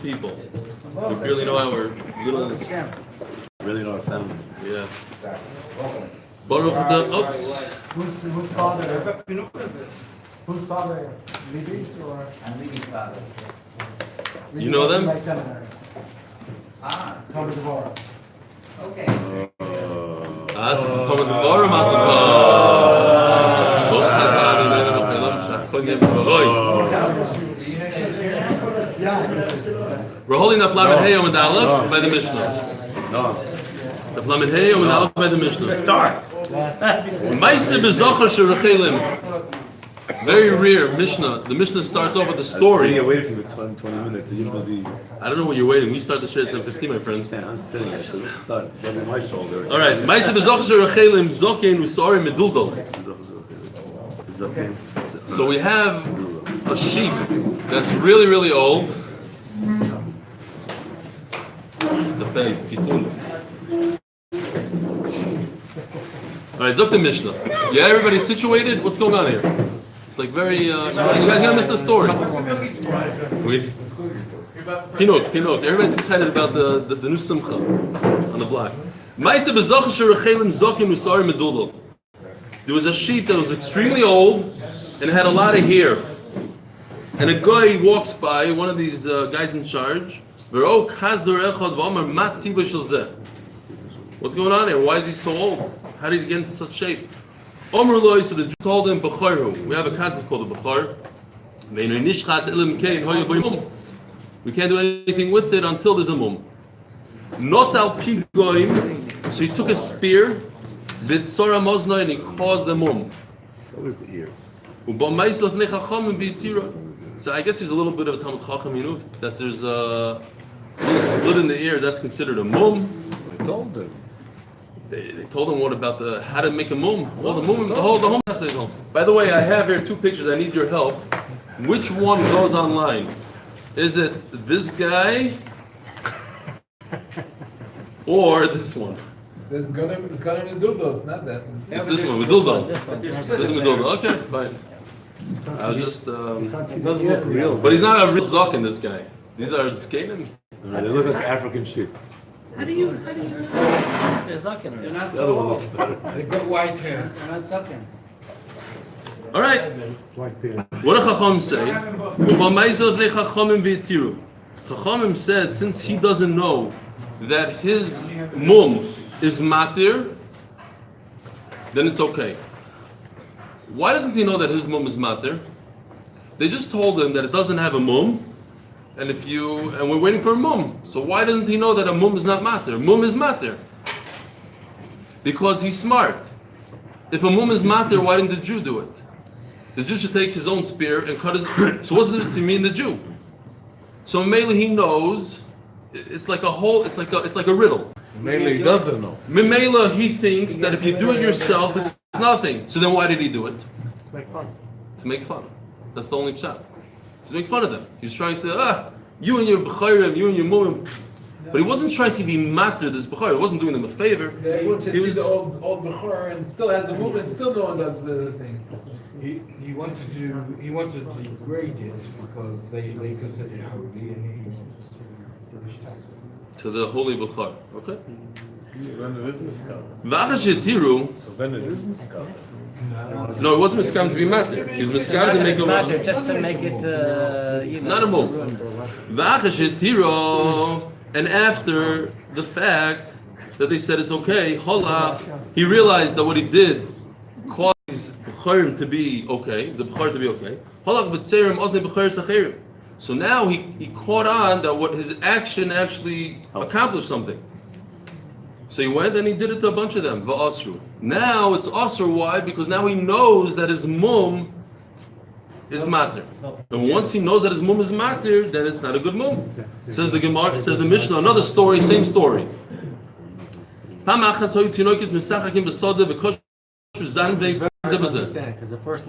people. We barely know our little. Really know our family. Yeah. Baruch the oops. Whose father? Whose father? Levi's or? I'm Levi's father. You know them? My seminary. Talmud Devorah. Okay. Das ist Talmud Devorah, We're holding the Flamin Hey Yom Aleph by the Mishnah. No. The Flamin Hey Yom Aleph by the Mishnah. Start. Maisa bezocher sherechelim. Very rare Mishnah. The Mishnah starts off with the story. You're waiting for 20 minutes. You're busy. I don't know what you're waiting. We start the shit at 7:15, my friend. I'm sitting here, so let's start. Over my shoulder. All right. Maisa bezocher sherechelim zokein usari meduldol. So we have a sheep that's really, really old. The bed, all right, Zok the Mishnah. Yeah, everybody situated? What's going on here? It's like very, you guys gonna miss the story. Wait. Pinok. Everybody's excited about the new Simcha on the block. There was a sheep that was extremely old and had a lot of hair. And a guy walks by, one of these guys in charge. What's going on here? Why is he so old? How did he get into such shape? So the Jew told him, we have a concept called a Bechor. We can't do anything with it until there's a mum. Not al pigoim. So he took a spear, and he caused the mum. What was the ear? So I guess there's a little bit of a Talmud Chacham, that there's a little slit in the ear. That's considered a mum. I told them. They told him what about how to make a mum. Well, the whole. By the way, I have here 2 pictures. I need your help. Which one goes online? Is it this guy or this one? It's gonna be dildos, not that. It's this one with dildo. This is with dildo. Okay, fine. I was just. It doesn't look real. But he's not a real Zokin, this guy. These are skating. They look like African sheep. How do you they're sucking. They're not The other one looks better. They got white hair. They're not sucking. All right. What do Chacham say? Chachamim said, since he doesn't know that his mum is matir, then it's okay. Why doesn't he know that his mum is matir? They just told him that it doesn't have a mum, and we're waiting for a mum. So why doesn't he know that a mum is not matir? Mum is matir. Because he's smart. If a mum is matir, why didn't the Jew do it? The Jew should take his own spear and cut his. So what's the difference between me and the Jew? So mainly he knows. It's like a riddle. Mainly he doesn't know. Memela, he thinks that if you do it yourself, it's nothing. So then why did he do it? Make fun. To make fun. That's the only shot. To make fun of them. He's trying to, you and your Bechoros, you and your mum. But he wasn't trying to be matter this Bechor. He wasn't doing them a favor. They want to see the old Bechor and still has a movement, still no one does the things. He wanted to degrade it because they consider it holy and to the holy Bechor. Okay? So then it is miskal. So then it is miskal. No, it wasn't miskam to be master. He was miskam to make a matter, just to make it not a move. And after the fact that they said it's okay, he realized that what he did caused his Bechorim to be okay, the Bechor to be okay. So now he caught on that what his action actually accomplished something. So he went and he did it to a bunch of them. Va'asru. Now it's asr. Why? Because now he knows that his mum is matir. And once he knows that his mum is matir, then it's not a good mum. Says the Gemara, says the Mishnah, another story, same story. I understand, because the first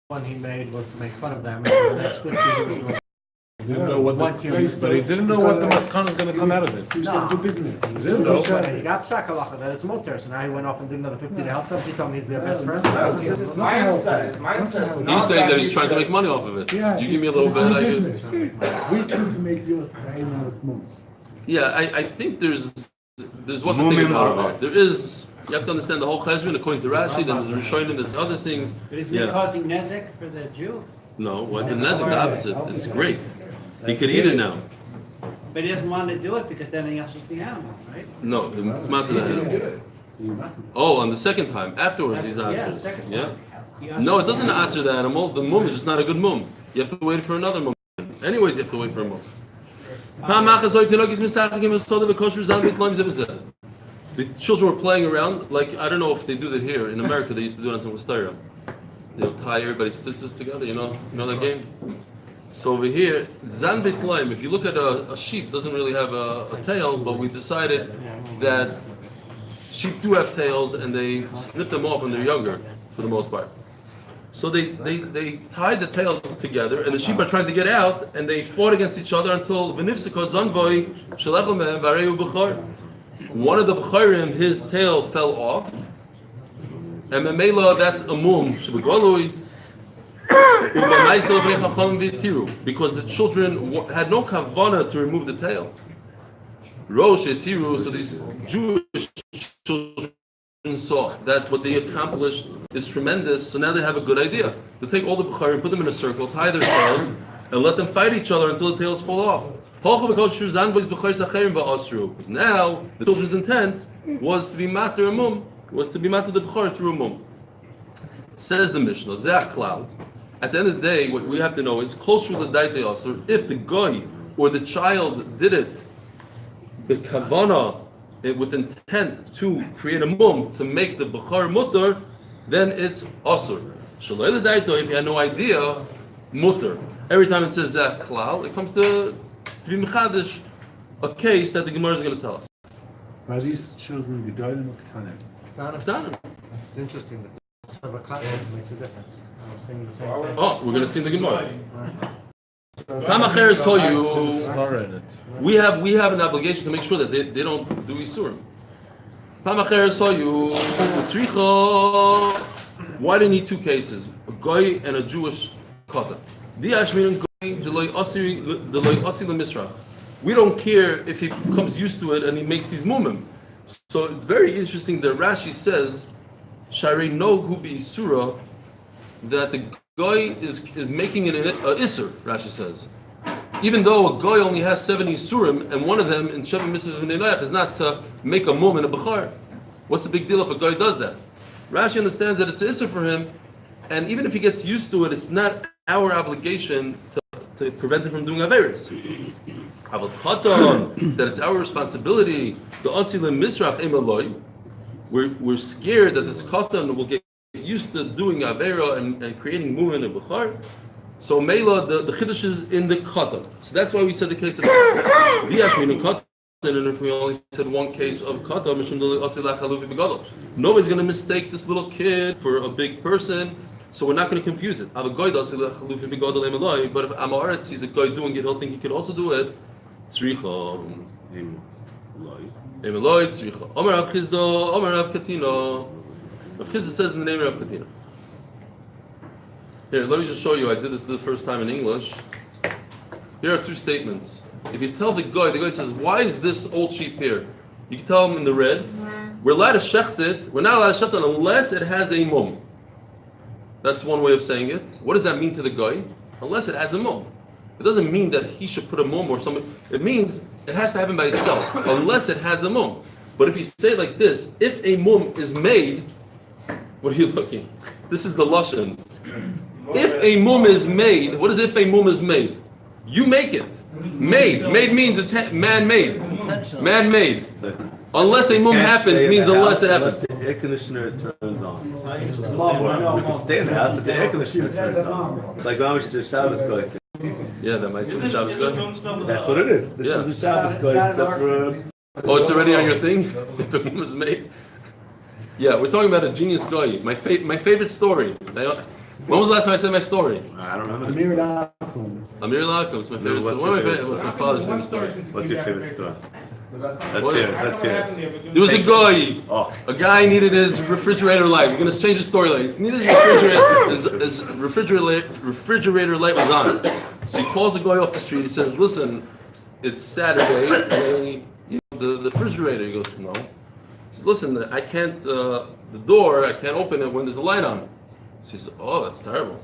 one he made was to make fun of them, and the next 50 he was He didn't know what Once you- but he didn't know what the maskana is going to come out of it. He's going to do business. He didn't know. He got psak halacha that it's mutter, so now he went off and did another 50 to help them. He told me he's their best friend. His mindset, his mindset. He's saying that he's trying to make money off of it. Yeah, You give me a little bit. it's business. We try to make you money. Yeah, I think there's what to Mumim think about are it. us. There is. You have to understand the whole cheshbon according to Rashi. Then there's Rishonim. There's other things. But isn't it causing nezek for the Jew? No, what's the nezik? The opposite. It's great. He could eat it now. But he doesn't want to do it because then he ushers the animal, right? No, it's not to the animal. Oh, on the second time afterwards he's Yeah, answered. second Yeah. time. He ushers No, it the doesn't animal. answer the animal. The mum is just not a good mum. You have to wait for another mum. Anyways, you have to wait for a mum. The children were playing around, like, I don't know if they do that here. In America, they used to do it on some wisteria. They'll tie everybody's sisters together, you know that game? So over here, Zan Bitlaim, if you look at a sheep, it doesn't really have a tail, but we decided that sheep do have tails and they snip them off when they're younger, for the most part. So they tied the tails together, and the sheep are trying to get out, and they fought against each other until V'nifsiko Zanvoi Shalechel Mehem V'Areu B'chor. One of the B'chorim, his tail fell off, and Memela, that's a mum Shebegolui. Because the children had no kavana to remove the tail. Rosh Tiru, so these Jewish children saw that what they accomplished is tremendous, so now they have a good idea. They take all the B'charim, put them in a circle, tie their tails, and let them fight each other until the tails fall off. Because now the children's intent was to be matter a mum, was to be matter the B'char through a mum. Says the Mishnah, Zeh Klal. At the end of the day, what we have to know is if the guy or the child did it, the kavana, with intent to create a mum, to make the b'char mutter, then it's asur. If you had no idea, mutter. Every time it says that klal, it comes to be mechadish, a case that the Gemara is going to tell us. Are these children gedolim or ketanim? Ketanim. It's interesting that the serve a cut makes a difference. I was thinking the same thing. Oh, we're going to see the Gemara. Pamacher saw you. We have an obligation to make sure that they don't do isurim. Pamacher saw you. Why do you need two cases? A guy and a Jewish katan. We don't care if he becomes used to it and he makes these mumim. So it's very interesting that Rashi says, Shari no gubi isura, that the guy is making it a isur, Rashi says. Even though a guy only has 70 surim, and one of them in Sheva Mitzvah V'Neilayach is not to make a mum and a b'char. What's the big deal if a guy does that? Rashi understands that it's an isur for him, and even if he gets used to it, it's not our obligation to prevent him from doing averis. That it's our responsibility. The asilim misrach emaloi. We're scared that this katan will get used to doing avera and creating movement and b'char. So Mela, the chiddush is in the katan. So that's why we said the case of viyash meaning katan. And if we only said one case of katan, nobody's going to mistake this little kid for a big person. So we're not going to confuse it. But if Amaretz sees a guy doing it, he'll think he can also do it. Tzricha. Emeloi tzricha. Omer Rav Chizda, Omer Rav Katina. Rav Chizda says in the name of Rav Katina. Here, let me just show you. I did this the first time in English. Here are two statements. If you tell the guy says, "Why is this old sheep here?" You can tell him in the red. We're allowed to shecht it. We're not allowed to shecht it unless it has a mum. That's one way of saying it. What does that mean to the guy? Unless it has a mum. It doesn't mean that he should put a mum or something. It means it has to happen by itself, unless it has a mum. But if you say it like this, if a mum is made, what are you looking? This is the lashon. If a mum is made, what is if a mum is made? You make it. Made. Made means it's man-made. Man-made. Unless a mum happens means unless it happens. Unless the air conditioner turns on. You can stay in the house if the air conditioner turns on. It's like when the Shabbos guy. Yeah, that might be the Shabbos guy. That's what it is. This is the Shabbos guy, except for. Oh, it's already on your thing? If it was made? Yeah, we're talking about a genius guy. My favorite story. When was the last time I said my story? I don't remember. Amir Lakum. Amir Lakum, it's my favorite What's story. your favorite What's my story? father's favorite story? What's your favorite story? Let's What? hear it. Let's hear it. There was a guy. Oh, A guy needed his refrigerator light. We're gonna change the story light. He needed his refrigerator. Refrigerator light was on. So he calls a guy off the street. He says, "Listen, it's Saturday. The refrigerator." He goes, "No." He says, "Listen, I can't. The door. I can't open it when there's a light on." So he says, "Oh, that's terrible."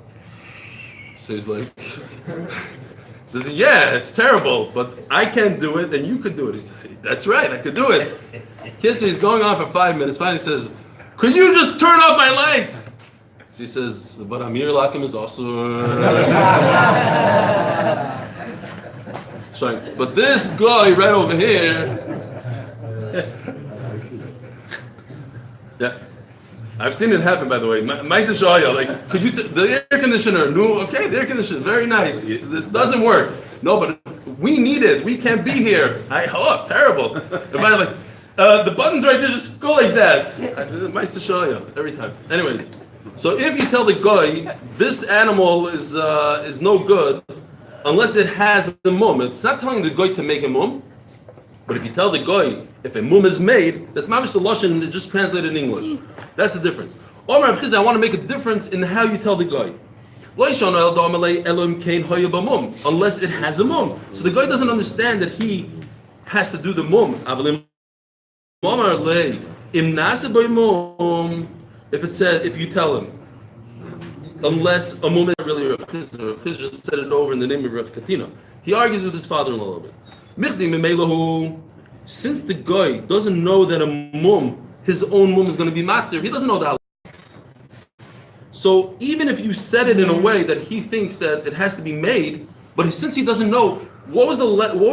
So he's like, says, "Yeah, it's terrible, but I can't do it, and you could do it." He says, "That's right, I could do it." Kid says he's going on for 5 minutes. Finally says, "Could you just turn off my light?" So he says, "But Amir Lakim is also." But this guy right over here. Yeah. I've seen it happen, by the way. Maisa Shaya, like, could you, the air conditioner, no, okay, the air conditioner, very nice. It doesn't work. No, but we need it. We can't be here. Terrible. If I like, the button's right there, just go like that. Maisa Shaya, every time. Anyways, so if you tell the guy, this animal is no good, unless it has a mum. It's not telling the guy to make a mum, but if you tell the guy, if a mum is made, that's mamish the lashon that just translated in English. That's the difference. Omar Avchiz, I want to make a difference in how you tell the guy. Unless it has a mum. So the guy doesn't understand that he has to do the mum. If it says, if you tell him, unless a mum is really Rav Chiz just said it over in the name of Rav Katina. He argues with his father-in-law a little bit. Since the guy doesn't know that a mum, his own mum is going to be matir, he doesn't know that. So even if you said it in a way that he thinks that it has to be made, but since he doesn't know, what were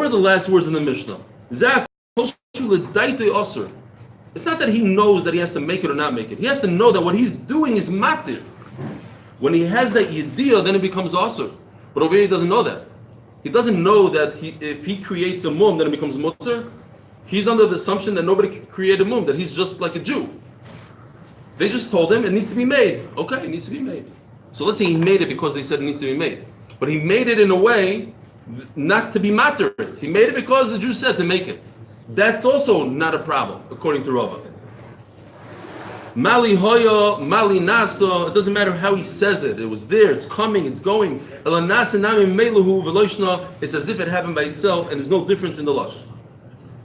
the last words in the Mishnah? It's not that he knows that he has to make it or not make it. He has to know that what he's doing is matir. When he has that idea, then it becomes asur. But over here he doesn't know that. He doesn't know that if he creates a mum, then it becomes mutter. He's under the assumption that nobody can create a mum, that he's just like a Jew. They just told him it needs to be made. Okay, it needs to be made. So let's say he made it because they said it needs to be made. But he made it in a way not to be matter. He made it because the Jews said to make it. That's also not a problem, according to Rava. Mali hoya, mali nasa, it doesn't matter how he says it. It was there, it's coming, it's going. It's as if it happened by itself, and there's no difference in the lush.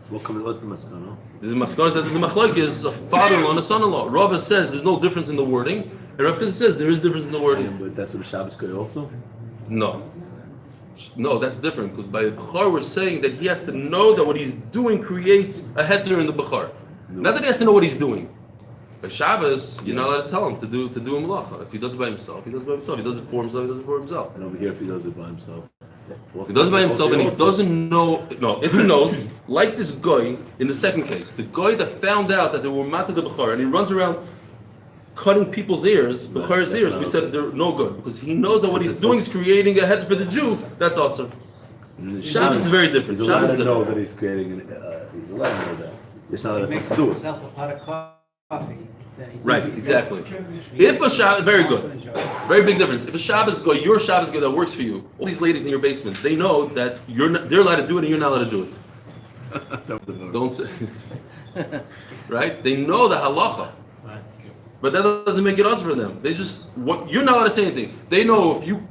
What's the maskana? There's a maskana that there's a machlokes, a father-in-law and a son-in-law. Rava says there's no difference in the wording, and Rav Chiz says there is difference in the wording. But that's what the Shabbos could also? No, that's different, because by Bechor we're saying that he has to know that what he's doing creates a heter in the Bechor. Not that he has to know what he's doing. By Shabbos, you're not allowed to tell him to do a malacha. If he does it by himself, he does it by himself. He does it for himself, he does it for himself. And over here, if he does it by himself. If he does it by himself and he doesn't know, if he knows, like this guy in the second case, the guy that found out that they were matter the Bechor, and he runs around cutting people's ears, Bechor's ears, we said they're no good, because he knows that what he's doing is creating a head for the Jew. That's awesome. Shabbos is very different. He's allowed to know that he's creating he's allowed to know that. It's not allowed to do it. Himself a pot of coffee. Right, exactly. If a Shabbos, very good, very big difference. If a Shabbos guy, your Shabbos guy that works for you, all these ladies in your basement, they know that they're allowed to do it and you're not allowed to do it. Don't say, right? They know the halacha, but that doesn't make it us for them. You're not allowed to say anything. They know if you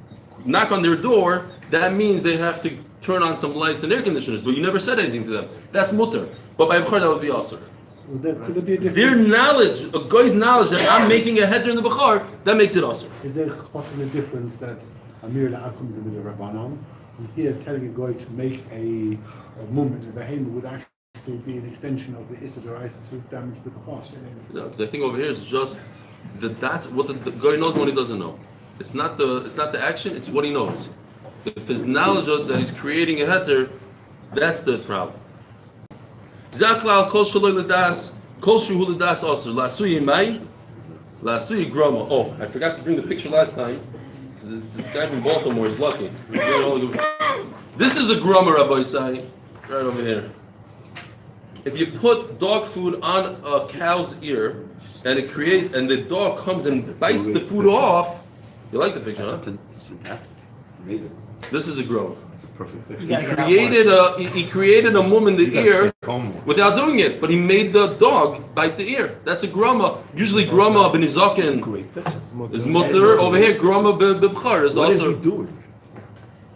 knock on their door, that means they have to turn on some lights and air conditioners, but you never said anything to them. That's mutter. But by Bechor, that would be also. Could there be a difference? Their knowledge, a guy's knowledge that I'm making a header in the Bechor, that makes it also. Is there possibly a difference that Amir La'akum is a bit of Rabbanon, and here telling a guy to make a mum in a behemoth would actually be an extension of the Issa D'Oraisa to damage the Bechor? No, because I think over here is just that's what the guy knows and what he doesn't know. It's not the action, it's what he knows. If his knowledge that he's creating a heter, that's the problem. Zaklal kol shaloi l'das, kol shuhu l'das also. La'asuyi mai, la'asuyi grama. Oh, I forgot to bring the picture last time. This guy from Baltimore is lucky. This is a grama, Rabbi Isai, right over here. If you put dog food on a cow's ear, and the dog comes and bites the food off, You like the picture, That's huh? something. It's fantastic. It's amazing. This is a groma. It's a perfect picture. He created a mum in the You gotta ear stay home. without doing it, but he made the dog bite the ear. That's a groma. Usually groma It's a benizakin great picture. is mutter. Over here, groma bebchar is What is he also. doing?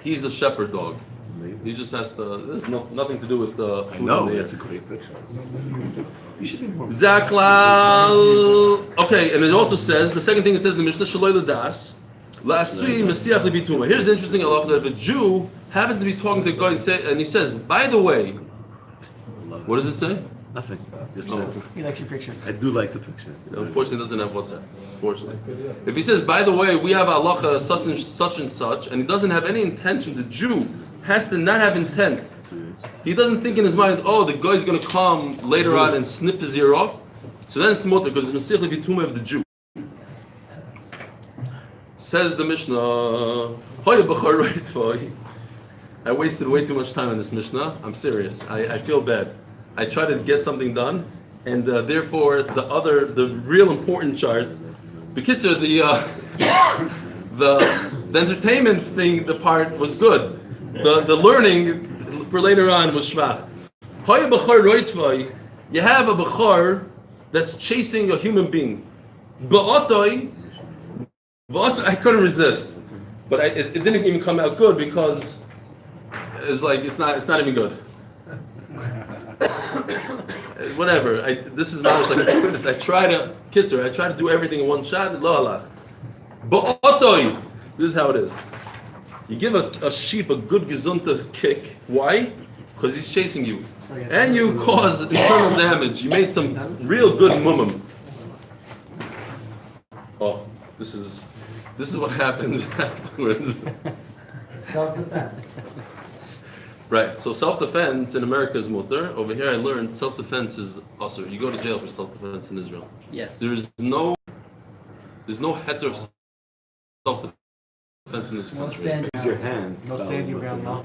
He's a shepherd dog. It's amazing. He just has to. There's nothing to do with the I food know. in the ear. It's a great picture. You should be more. Zaklal. Okay, and it also says the second thing it says in the Mishnah Shaloi Ladas. La'asui Mesiach Levituma. Here's the interesting halacha that if a Jew happens to be talking to a guy and he says, by the way, what does it say? Nothing. Just He likes your picture. I do like the picture. Unfortunately, it doesn't have WhatsApp. Unfortunately, if he says, by the way, we have halacha such and such, and he doesn't have any intention, the Jew has to not have intent. He doesn't think in his mind, oh, the guy's going to come later on and snip his ear off. So then it's mutter because it's Mesiach Levituma of the Jew. Says the Mishnah, I wasted way too much time on this Mishnah. I'm serious. I feel bad. I try to get something done, and therefore the real important chart, Bekitzer, the entertainment thing, the part was good. The learning for later on was shvach. You have a bechor that's chasing a human being. I couldn't resist, but it didn't even come out good because it's like it's not even good. Whatever. This is not like a goodness. I try to do everything in one shot. Lo halach. But this is how it is. You give a sheep a good gesunta kick. Why? Because he's chasing you, and you cause internal damage. You made some real good mumum. Oh, this is what happens afterwards. Self-defense. Right. So self-defense in America is mutter. Over here, I learned self-defense is usur. You go to jail for self-defense in Israel. Yes. There's no heter of self-defense in this country. Use your hands. No stand your ground, no.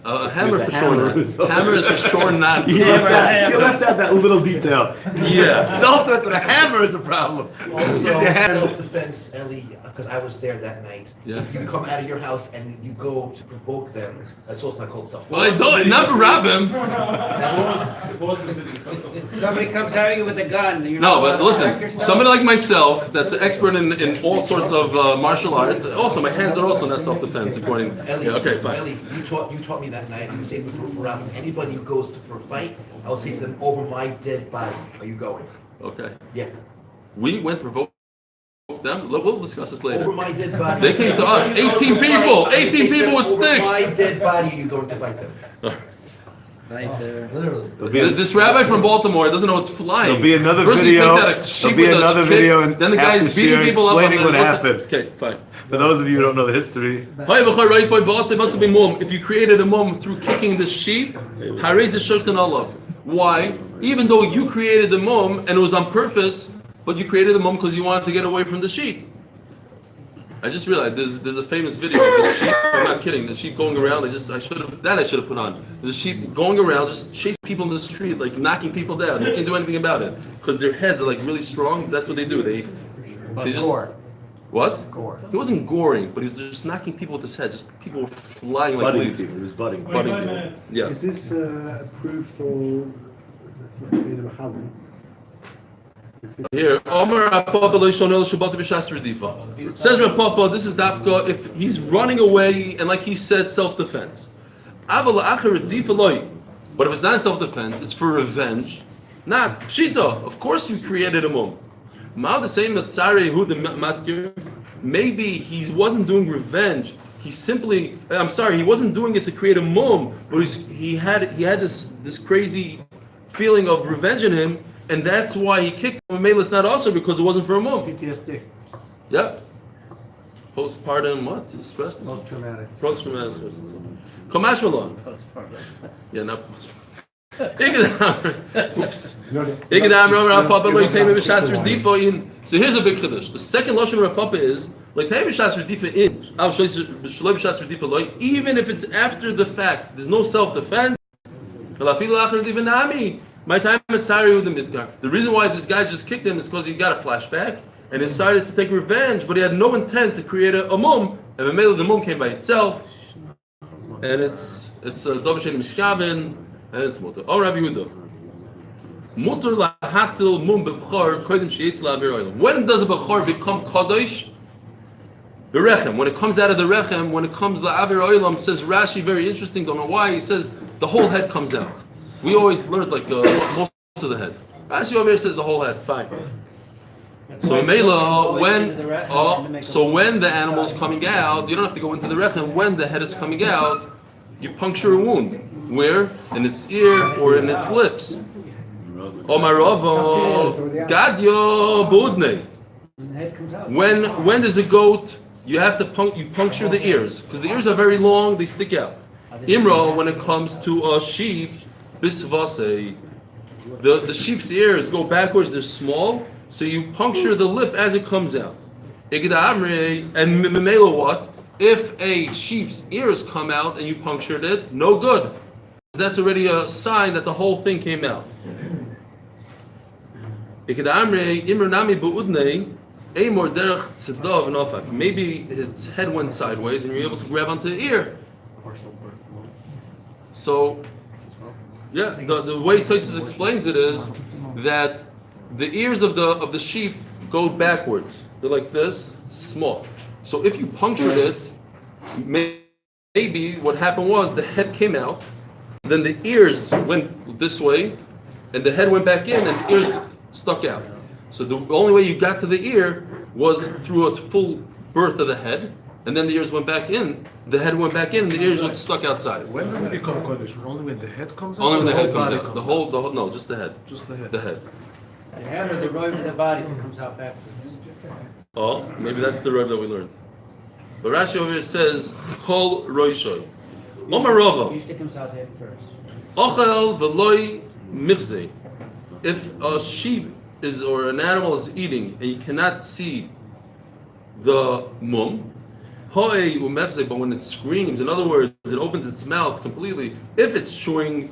A hammer for sure. Hammer is for sure not. You left out that little detail. Yeah. Self-defense with a hammer is a problem. Also, your hand. self-defense, Eli, because I was there that night. Yeah. If you come out of your house and you go to provoke them, that's also not called self-defense. Well, I don't. Not rob him. Somebody comes at you with a gun. You're No, not but allowed to listen. protect yourself. Somebody like myself, that's an expert in all sorts of martial arts. Also, my hands are also not self-defense, according. Eli, Yeah. Okay. Fine. Eli, you taught me that night. You say around anybody who goes for a fight, I will say to them, over my dead body, are you going? Okay. Yeah. We went to provoke them. We'll discuss this later. Over my dead body. They came to us. 18 people. 18 people with sticks. Over my dead body, are you going to fight them? Right there. Literally. This rabbi from Baltimore doesn't know it's flying. There'll be another First video. He takes out a sheep There'll be with a another kick, video and then the guy's after beating Shir people up. explaining what What's happened. Okay, fine. For those of you who don't know the history, If you created a mum through kicking the sheep, why? Even though you created the mum and it was on purpose, but you created the mum because you wanted to get away from the sheep. I just realized there's a famous video of the sheep. I'm not kidding. The sheep going around. I should have put on. There's a sheep going around, just chasing people in the street, like knocking people down. You can't do anything about it because their heads are like really strong. That's what they do. They just Gore. what? Gore. He wasn't goring, but he was just knocking people with his head. Just people were flying like budding leaves. people. He was budding. Budding people. Yeah. Is this a proof for that's what made of a chavim? Here, Omer Rapapa lo yishonel Shabbat b'shas redifa. Says Rapapa, this is dafka if he's running away and like he said, self-defense. Aval la'achar redifa loy. But if it's not self-defense, it's for revenge. Not pshita. Of course, you created a mum. Ma the same that Tzarei Hu the matkir. Maybe he wasn't doing revenge. He simply, he wasn't doing it to create a mum, but he had this crazy feeling of revenge in him. And that's why he kicked him. Maybe it's not also because it wasn't for a mum. PTSD. Yep. Postpartum what? Stress? Post-traumatic. Post-traumatic stress. Kamash Malon. Yeah, not postpartum. Oops. So here's a big chiddush. The second lashon of Papa is even if it's after the fact, there's no self-defense. My time at Sari with the Midgar. The reason why this guy just kicked him is because he got a flashback, and decided to take revenge, but he had no intent to create a mum, and the mum came by itself, and it's a Dovashen Miskavin, and it's mutter. Oh, Rabbi Yehuda. Mutter lahatil mum b'bchor kodim she'yetz la'avir oilam. When does a b'chor become kadosh? The rechem. When it comes out of the rechem, when it comes la'avir oilam, says Rashi, very interesting, don't know why, he says the whole head comes out. We always learned like most of the head. Rashi over here says the whole head, fine. So Mela, when the animal's coming out, you don't have to go into the rechem. When the head is coming out, you puncture a wound. Where? In its ear or in its lips. Omaravo gadyo budne. When there's a goat, you have to puncture the ears because the ears are very long, they stick out. Imra, when it comes to a sheep, bisvase, the sheep's ears go backwards, they're small, so you puncture the lip as it comes out. And memela what? If a sheep's ears come out and you punctured it, no good. That's already a sign that the whole thing came out. Maybe his head went sideways and you're able to grab onto the ear. So, yeah, the way Tosfos explains it is that the ears of the sheep go backwards. They're like this, small. So if you punctured it, maybe what happened was the head came out, then the ears went this way, and the head went back in, and the ears stuck out. So the only way you got to the ear was through a full birth of the head, and then the ears went back in, the head went back in, and the ears were stuck outside. When does it become Kodesh? Only when the head comes out? Only when the head comes out. The whole, no, just the head. Just the head. The head. The head or the robe of the body that comes out backwards. Oh, maybe that's the robe that we learned. But Rashi over here says, Kol roishoy. Omarova. Usually comes out head first. Ochel v'loi michzei. If a sheep or an animal is eating and you cannot see the mum, ho'ei umechzei, but when it screams, in other words, it opens its mouth completely. If it's chewing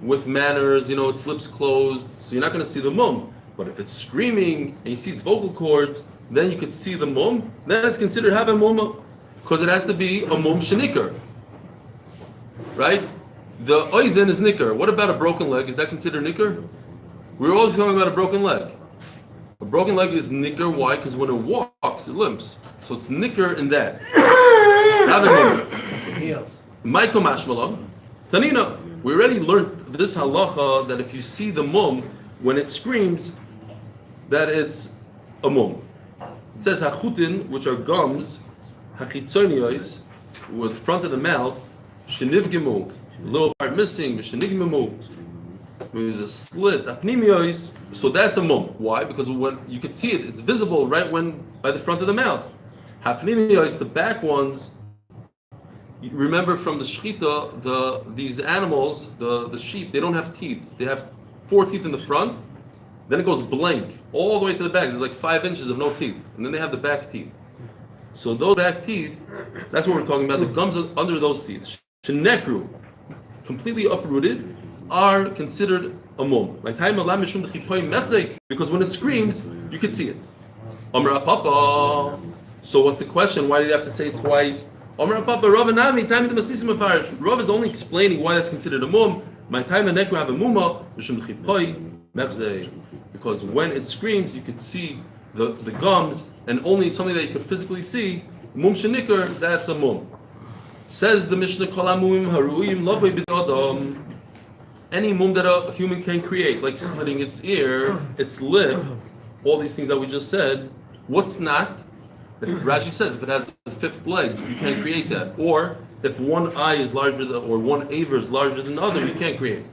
with manners, its lips closed, so you're not going to see the mum. But if it's screaming and you see its vocal cords, then you could see the mum. Then it's considered have a mum, because it has to be a mum shenikar. Right? The oizen is nikar. What about a broken leg? Is that considered nikar? We're always talking about a broken leg. A broken leg is nikar. Why? Because when it walks, it limps. So it's nikar in that. Have a mum. Heels. Maiko mashmalah. Tanina. We already learned this halacha that if you see the mum when it screams, that it's a mum. It says hachutin, which are gums, hachitzonios, with front of the mouth, shenivgemu, little part missing, shenigmemu. There's a slit, apnimios. So that's a mum. Why? Because when you can see it, it's visible right by the front of the mouth. Hapnimios, the back ones. You remember from the shechita, these animals, the sheep, they don't have teeth. They have 4 teeth in the front, then it goes blank all the way to the back. There's like 5 inches of no teeth, and then they have the back teeth. So those back teeth, that's what we're talking about. The gums under those teeth, shenekru, completely uprooted, are considered a mum. Because when it screams, you can see it. Amra Papa. So what's the question? Why did you have to say it twice? Rav is only explaining why that's considered a mum. My time and neck have a mumma because when it screams, you could see the gums, and only something that you could physically see. Mum shenikar, that's a mum. Says the Mishnah, any mum that a human can create, like slitting its ear, its lip, all these things that we just said. What's not? If Rashi says if it has a 5th leg, you can't create that. Or if one eye is larger than, or one aver is larger than the other, you can't create.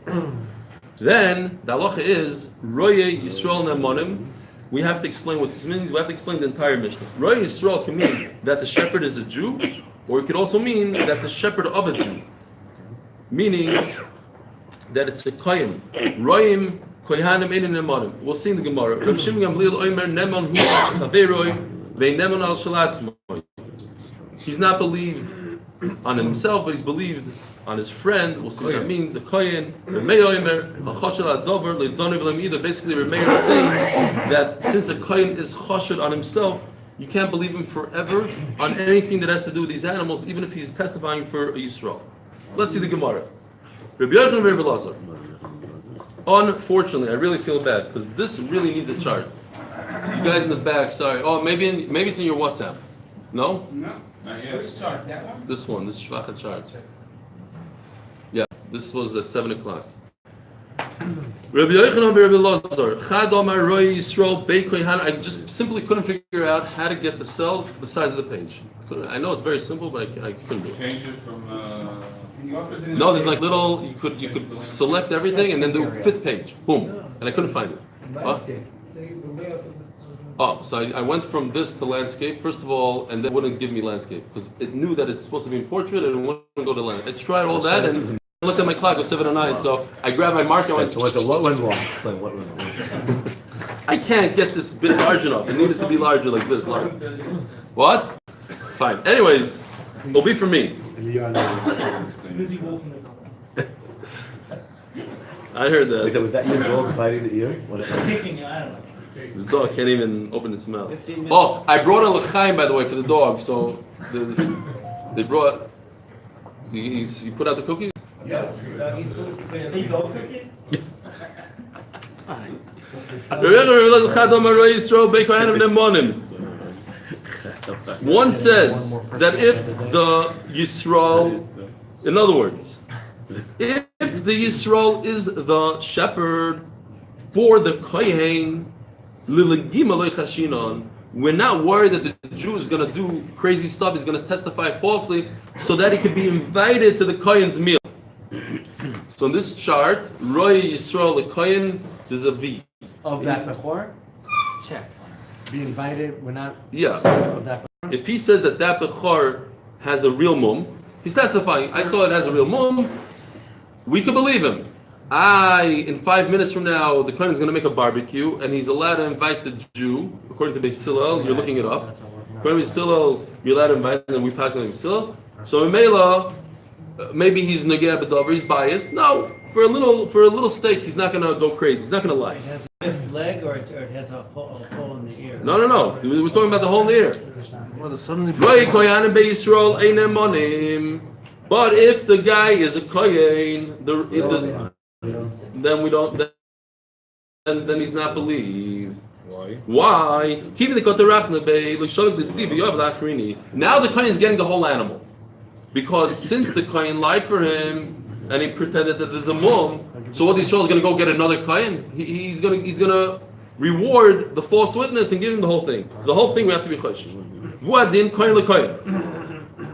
Then the halacha is Roye Yisrael Ne'emanim. We have to explain what this means. We have to explain the entire Mishnah. Roye Yisrael can mean that the shepherd is a Jew, or it could also mean that the shepherd of a Jew, meaning that it's a kohen. Royim kohanim ein ne'emanim. We'll see in the Gemara. Reb Shimon Gamliel Omer Ne'eman hu chaveroi. He's not believed on himself, but he's believed on his friend. We'll see what that means. A kohen. Basically, Remeir is saying that since a kohen is chashud on himself, you can't believe him forever on anything that has to do with these animals, even if he's testifying for a Yisrael. Let's see the Gemara. Rabbi Yochanan and Rabbi Elazar. Unfortunately, I really feel bad because this really needs a chart. You guys in the back, sorry. Oh, maybe it's in your WhatsApp. No? No. Which chart? That one? This one, this Shvacha chart. Yeah, this was at 7 o'clock. Rabbi Yochanan and Rabbi Elazar. Chad Omar Roy Yisrael Beikoi Han. I just simply couldn't figure out how to get the cells to the size of the page. I know it's very simple, but I couldn't do it. Change it from. You also didn't No, there's like little. You could select everything and then do fit page. Boom, and I couldn't find it. Landscape. Oh, so I went from this to landscape first of all, and then it wouldn't give me landscape because it knew that it's supposed to be in portrait and it wouldn't go to landscape. I tried all that and I looked at my clock. It was 7:09, so I grabbed my marker. And So what went wrong? Explain what went wrong. I can't get this bit large enough. It needed to be larger like this. Large. What? Fine. Anyways, it'll be for me. I heard that. Wait, so was that your dog biting the ear? Kicking, I don't know. This dog can't even open its mouth. Oh, I brought a l'chaim, by the way, for the dog. So they brought. You put out the cookies? Yeah. One says that if the Yisrael, in other words, if the Yisrael is the shepherd for the kohen, we're not worried that the Jew is going to do crazy stuff. He's going to testify falsely so that he could be invited to the kohen's meal. So in this chart, Roy Yisrael the kohen, there's a V. Of that Bechor? Check. Be invited, we're not Yeah. of that Bechor? If he says that Bechor has a real mum, he's testifying. I saw it has a real mum. We could believe him. In 5 minutes from now, the kohen is going to make a barbecue, and he's allowed to invite the Jew, according to Beis Hillel. You're looking it up. According to Beis Hillel, you're allowed to invite him, and we pass on Beis Hillel. So in Mela, maybe he's negeh b'davar, he's biased. No, for a little steak, he's not going to go crazy. He's not going to lie. It has a lift leg or it has a hole in the ear? No. We're talking about the hole in the ear. But if the guy is a kohen, then we don't. Then he's not believed. Why? Now the kohen is getting the whole animal, because since the kohen lied for him and he pretended that there's a mum, so what Yisrael is going to go get another kohen? He's going to reward the false witness and give him the whole thing. The whole thing we have to be choshesh. Vuadin kohen lekohen.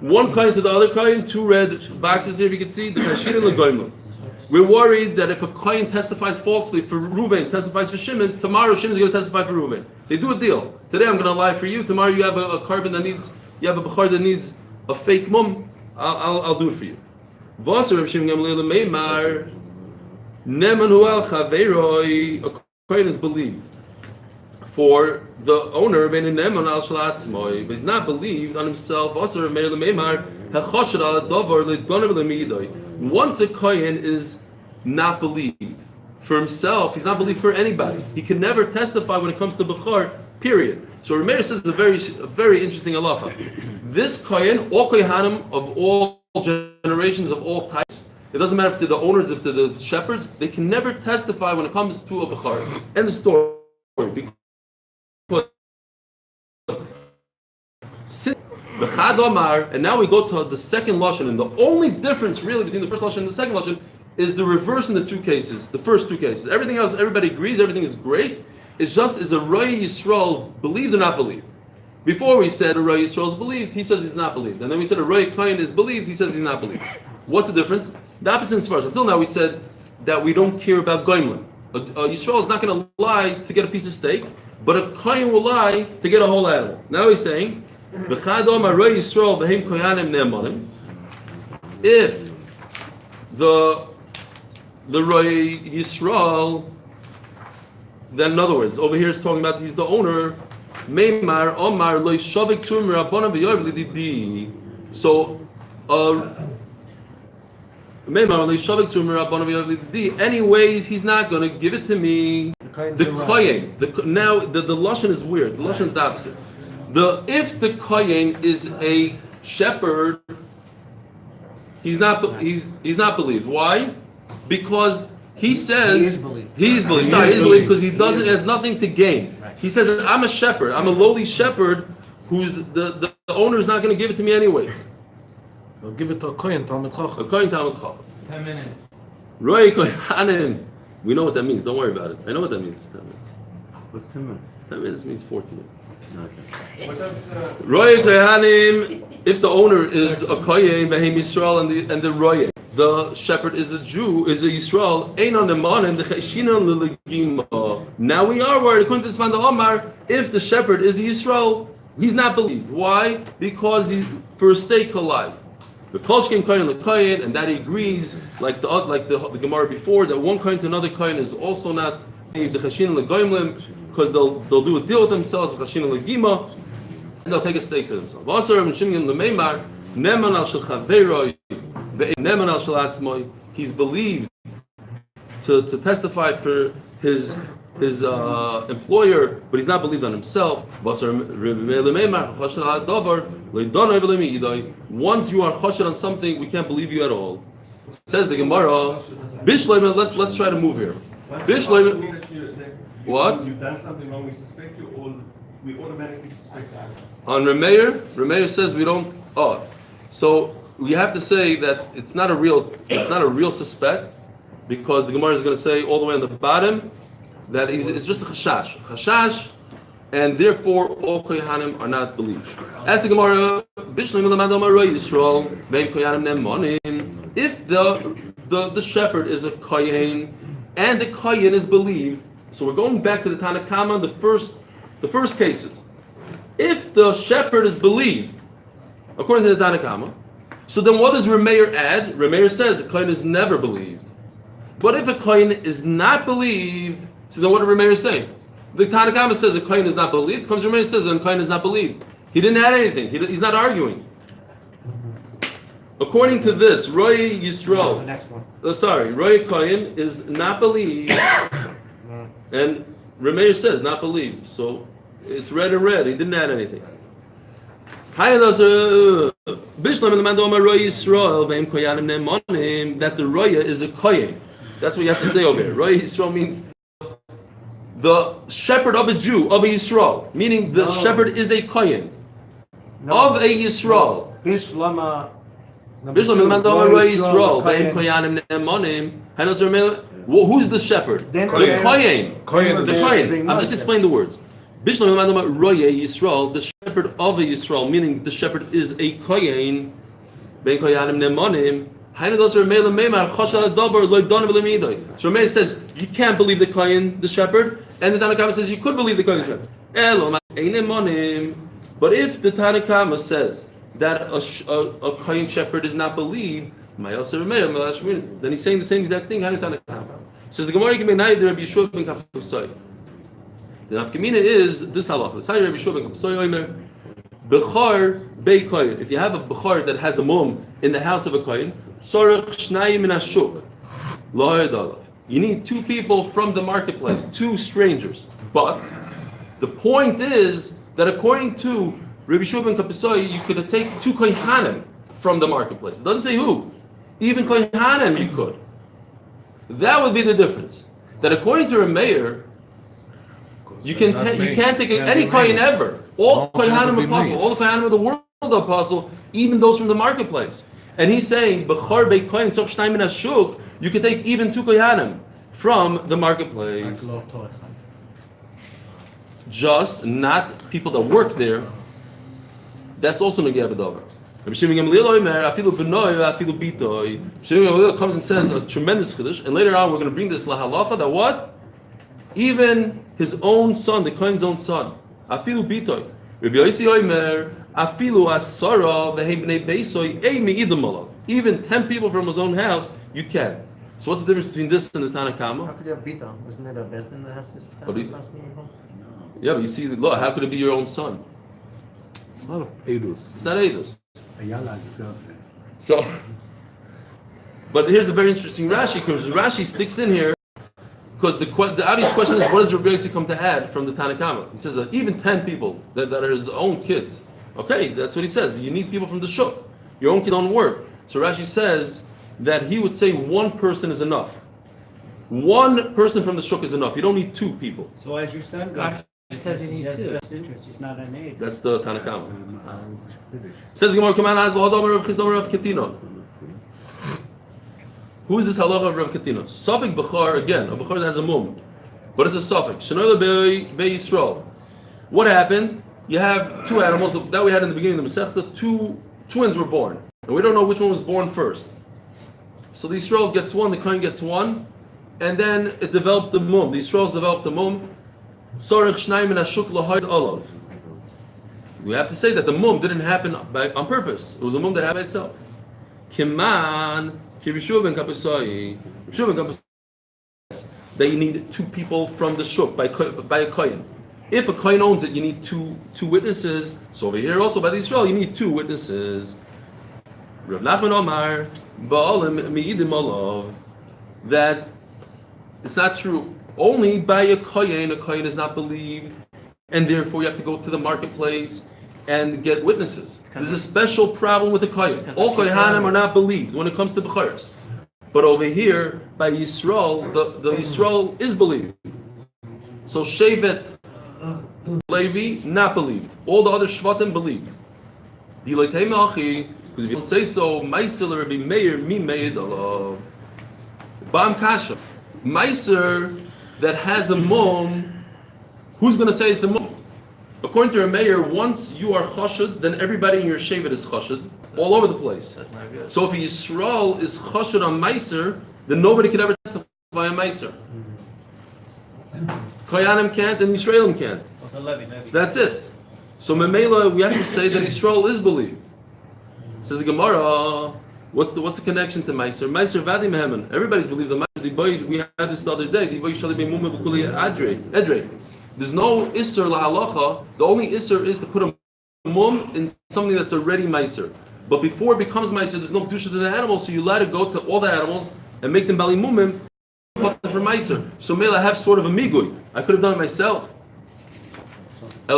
One kohen to the other kohen. 2 red boxes here, if you can see. The kashin and legoimim. We're worried that if a kohen testifies falsely for Reuven, testifies for Shimon, tomorrow Shimon is going to testify for Reuven. They do a deal. Today I'm going to lie for you. Tomorrow you have a carbon that needs, you have a bechor that needs a fake mum. I'll do it for you. A kohen is believed for the owner, but he's not believed on himself. Once a kohen is not believed for himself, he's not believed for anybody. He can never testify when it comes to Bechor, period. So Rameir says a very interesting halacha. This kohen, all kohanim of all generations, of all types, it doesn't matter if they're the owners, if they're the shepherds, they can never testify when it comes to a Bechor. End the story. And now we go to the second lashon, and the only difference really between the first lashon and the second lashon is the reverse in the two cases, the first two cases. Everything else, everybody agrees, everything is great. It's just, is a Roy Yisrael believed or not believed? Before we said a Roy Yisrael is believed, he says he's not believed. And then we said a Roy Kohen is believed, he says he's not believed. What's the difference? The opposite in Spars. Until now we said that we don't care about Goimlin. A Yisrael is not going to lie to get a piece of steak, but a Kohen will lie to get a whole animal. Now he's saying, if the Roy Yisrael, then in other words, over here it's talking about he's the owner. So Anyways, he's not going to give it to me. The kohen. Now the lashon is weird. The lashon is the opposite. If the kohen is a shepherd, he's not believed. Why? Because he says he is believed. Sorry, he is believed because he doesn't. Has nothing to gain. Right. He says, "I'm a shepherd. I'm a lowly shepherd. Who's the owner is not going to give it to me anyways." They'll give it to a kohen talmid chacham. A kohen talmid chacham. 10 minutes. Roy kohanim. We know what that means. Don't worry about it. I know what that means. 10 minutes. What's 10 minutes? 10 minutes means 14 minutes. Okay. What does Roy kohanim. If the owner is a kohen, Behem Yisrael, and the roy, the shepherd is a Jew, is a Yisrael. Ein on the manim the cheshina l'legima. Now we are worried. According to this man, the Omar, if the shepherd is a Yisrael, he's not believed. Why? Because he's for a stake halai. The kolshkin kohen l'kohen, and that he agrees, like the Gemara before, that one kohen to another kohen is also not the cheshina l'goimlim, because they'll do a deal with themselves with cheshina l'gima. And they'll take a stake for themselves. He's believed to testify for his employer, but he's not believed on himself. Once you are choshed on something, we can't believe you at all. Says the Gemara, let's try to move here. What? You've done something wrong, we suspect you, or we automatically suspect that. On Remeir says we don't. So we have to say that it's not a real suspect, because the Gemara is going to say all the way on the bottom that it's just a chashash, and therefore all kohanim are not believed. As the Gemara, if the shepherd is a kohen and the kohen is believed, so we're going back to the Tanakama, the first cases. If the shepherd is believed, according to the Tanakama, so then what does Remeir add? Remeir says a kohen is never believed. But if a kohen is not believed, so then what did Remeir say? The Tanakama says a kohen is not believed. Comes Remeir says a kohen is not believed. He didn't add anything. He's not arguing. According to this, Roy Yisrael, The next one. Roy Kohen is not believed, and Remeir says not believed. So it's red and red. He didn't add anything. That the Roya is a Kohen. That's what you have to say over here. Roya Yisrael means the shepherd of a Jew, of a Yisrael. Meaning the shepherd is a Kohen. Of a Yisrael. Bishlama. Who's the shepherd? The Kohen. The Kohen. I'm just explaining the words. The shepherd of a Yisrael, meaning the shepherd is a Kohen. So Rameir says you can't believe the Kohen, the shepherd, and the Tanakama says you could believe the Kohen, the shepherd. But if the Tanakama says that a Kohen shepherd is not believed, then he's saying the same exact thing. Says the Gemara, the Rabbi Yeshua ben Kapusai. The nafkamina is this halacha. Rabbi Yeshua ben Kapusai Omer, Bechor bei Kohen. If you have a Bechor that has a mum in the house of a Kohen, Sorach Shnayim min hashuk, lo hayadalav. You need two people from the marketplace, two strangers. But the point is that according to Rabbi Yeshua ben Kapusai, you could take two kohanim from the marketplace. It doesn't say who. Even kohanim you could. That would be the difference. That according to Remeir, you can't take any kohen ever. All kohanim apostle, all the kohanim of the world apostle, even those from the marketplace. And he's saying, Bechor bei kohen tzok shnayim min hashuk, you can take even two kohanim from the marketplace. Just not people that work there. That's also Nogea B'Davar. Rabbi Shimon Gamliel Omer, afilu b'noi, afilu bitoi. Shimon Gamliel comes and says a tremendous chiddush, and later on we're going to bring this lahalacha that what? Even his own son, the Kohen's own son, afilu bitoi. Rabbi Yossi Omer, afilu asara v'hei b'nei beisoi ei me'idim alav. Even 10 people from his own house, you can. So what's the difference between this and the Tanakama? How could you have bita? Isn't it a bezdin that has this? Yeah, but you see, look, how could it be your own son? It's not a edus. It's not edus. A yala is girlfriend. So But here's a very interesting Rashi, because Rashi sticks in here, because the obvious question is, what does Rabbi Yossi come to add from the Tanakhama? He says that even 10 people that are his own kids. Okay, that's what he says. You need people from the shuk. Your own kid don't work. So Rashi says that he would say one person is enough. One person from the shuk is enough. You don't need 2 people. So as your son goes, he says he has the best interest. He's not an aide. That's the Tanakhama. Says the Gemara, come on, as L'Hadomer of Chizdomer of Ketina. Who is this halacha of Rav Ketina? Safek Bechor, again, a Bechor that has a mum. But it's a Safek. Shenoyle Be Yisrael. What happened? You have 2 animals that we had in the beginning of the Masechta. 2 twins were born. And we don't know which one was born first. So the Yisrael gets 1, the Kohen gets 1, and then it developed the mum. The Yisraels developed the mum. Sorech Shnayim and Ashuk Lahayd Olav. We have to say that the mum didn't happen on purpose. It was a mum that happened by itself. Kiman. That you need 2 people from the shuk by a kohen. If a kohen owns it, you need two witnesses. So over here also by the Israel, you need 2 witnesses. Rav Nachman Omar ba'alim mi'idim olav, that it's not true. Only by a kohen is not believed, and therefore you have to go to the marketplace and get witnesses. There's a special problem with the kohen. All kohanim are not believed when it comes to Bechoros. But over here, by Yisrael, the Yisrael is believed. So Shevet Levi, not believed. All the other Shvatim believed. Because if you don't say so, Meiser Rabbi Meir, mi meid alav. Bam Kasha. Meiser that has a mum, who's going to say it's a mum? According to a mayor, once you are chashud, then everybody in your shevet is chashud, all over the place. That's not good. So if a Yisrael is chashud on Meiser, then nobody could ever testify on Meiser. Koyanim can't, and Yisraelim can't. So that's it. So Memela, we have to say that Yisrael is believed. Says the Gemara, what's the connection to Meiser? Meiser vadi mehemen. Everybody's believed the Meiser. We had this the other day. There's no Isser lahalacha. The only Isser is to put a mum in something that's already Meiser. But before it becomes Meiser, there's no Kedusha to the animal, so you let it go to all the animals and make them bali mumim for Meiser. So Mela, I have sort of a migui. I could have done it myself. The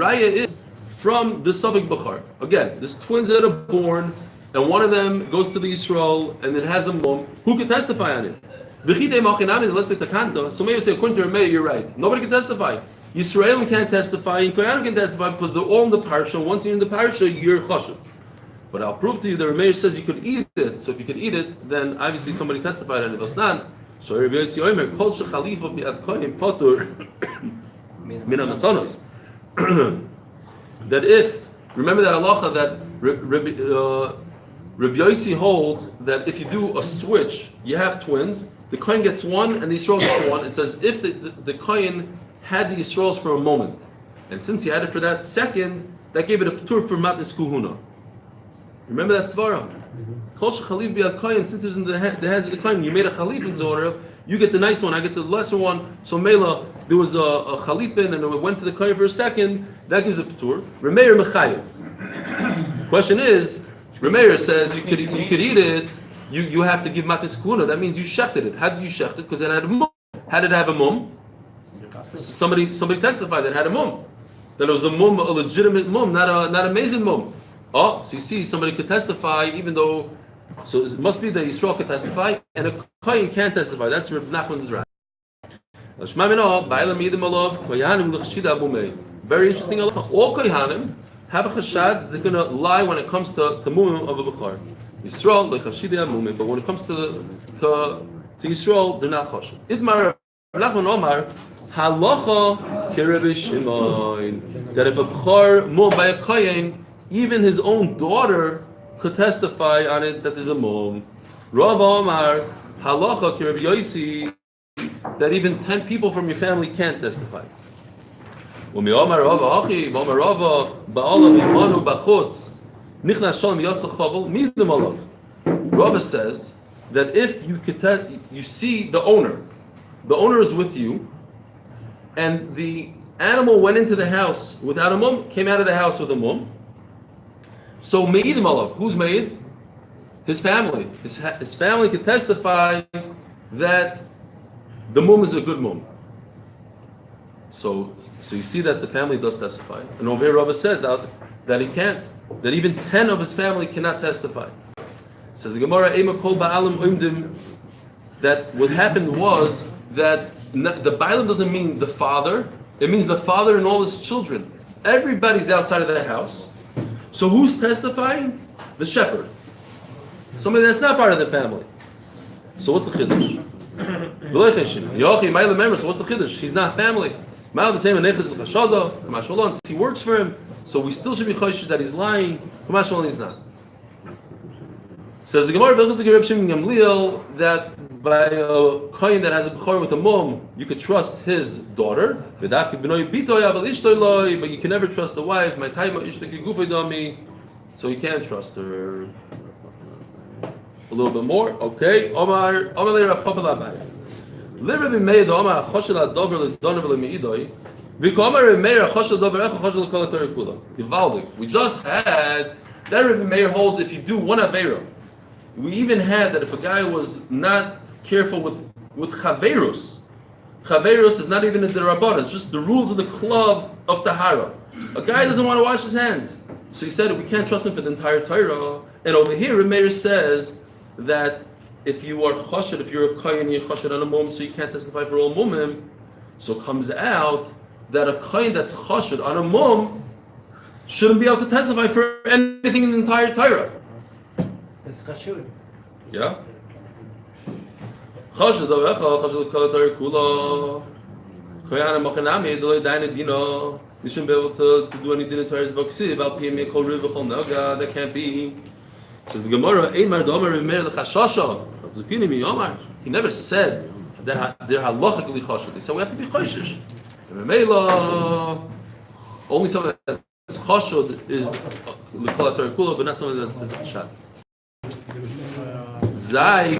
raya is from the Safek Bechor. Again, there's twins that are born, and one of them goes to the Yisrael, and it has a mum. Who can testify on it? So maybe you say, according to Rameh, you're right. Nobody can testify. Yisraelim can't testify, and Kohanim can testify because they're all in the parsha. Once you're in the parsha, you're chashuv. But I'll prove to you that Rameh says you could eat it. So if you could eat it, then obviously somebody testified on it. So Rabbi Yossi Omer, Kol shechalifa bi'ad kohen potur min hamatanos. That if, remember that halacha that Rabbi Yossi holds that if you do a switch, you have twins, the kohen gets 1 and the Yisrael gets 1. It says if the kohen had the Yisraels for a moment, and since he had it for that second, that gave it a patur for matnis kuhuna. Remember that svara? Kol shechalif bi'ad kohen, since it's in the hands of the kohen, you made a chalif in Zorah, you get the nice one, I get the lesser one. So Mela, there was a chalipin and it went to the kohen for a second, that gives a patur. Remeir mechayev. Question is, Remeir says you could eat it. You have to give matis kuna. That means you shechted it. How did you shecht it? Because it had a mum. How did it have a mum? Somebody testified that it had a mum. That it was a mum, a legitimate mum, not a amazing mum. Oh, so you see, somebody could testify even though. So it must be that Yisrael could testify and a kohen can't testify. That's Reb Nachman's right. Very interesting. All kohanim have a chashad. They're going to lie when it comes to mumim of a bechor. Yisrael lechashidei mumim, but when it comes to Yisrael, they're not chashad. Itmar Nachman Omar halacha kerebi Shimon, that if a bechor mum by a kohen, even his own daughter could testify on it that there's a mum. Rav Omar halacha kerebi Yossi, that even 10 people from your family can't testify. Rava says that if you could you see the owner is with you, and the animal went into the house without a mum, came out of the house with a mum. So Me'idim Olav, who's Me'id? His family. His family can testify that the mum is a good mum. So you see that the family does testify. And over here Rava says that he can't. That even 10 of his family cannot testify. Says the Gemara, Ema Kol Ba'alim Umdim, that what happened was that the Ba'alim doesn't mean the father, it means the father and all his children. Everybody's outside of that house. So who's testifying? The shepherd. Somebody that's not part of the family. So what's the chiddush? So what's the chiddush? He's not family. He works for him, so we still should be choishish that he's lying. He's not. Says the Gemara that by a kohen that has a bechor with a mum, you could trust his daughter, but you can never trust the wife. So you can't trust her. A little bit more, okay. We just had that Rebbe Meir holds if you do one Aveira. We even had that if a guy was not careful with Chaverus. Chaverus is not even a derabbanan, it's just the rules of the club of Tahara. A guy doesn't want to wash his hands. So he said we can't trust him for the entire Torah. And over here, Rebbe Meir says that if you are chashad, if you're a kohen, you're chashad on a mum, so you can't testify for all mumim. So it comes out that a kohen that's chashad on a mum shouldn't be able to testify for anything in the entire Torah. It's chashud. Yeah. Chashad avecha, chashad kol Torah kula. Kohen mochenami delay daina dino. You shouldn't be able to do any din in Torah's vaksiv. Al piyim kol riv v'chol naga. That can't be. Says the Gemara, Eimar Domer Remeir L'Chashasha. He never said that they're halachically chashad. He said we have to be choshish. Remeila, only someone that's chashad is l'kol Torah kula, but not someone that is chashad. Zai.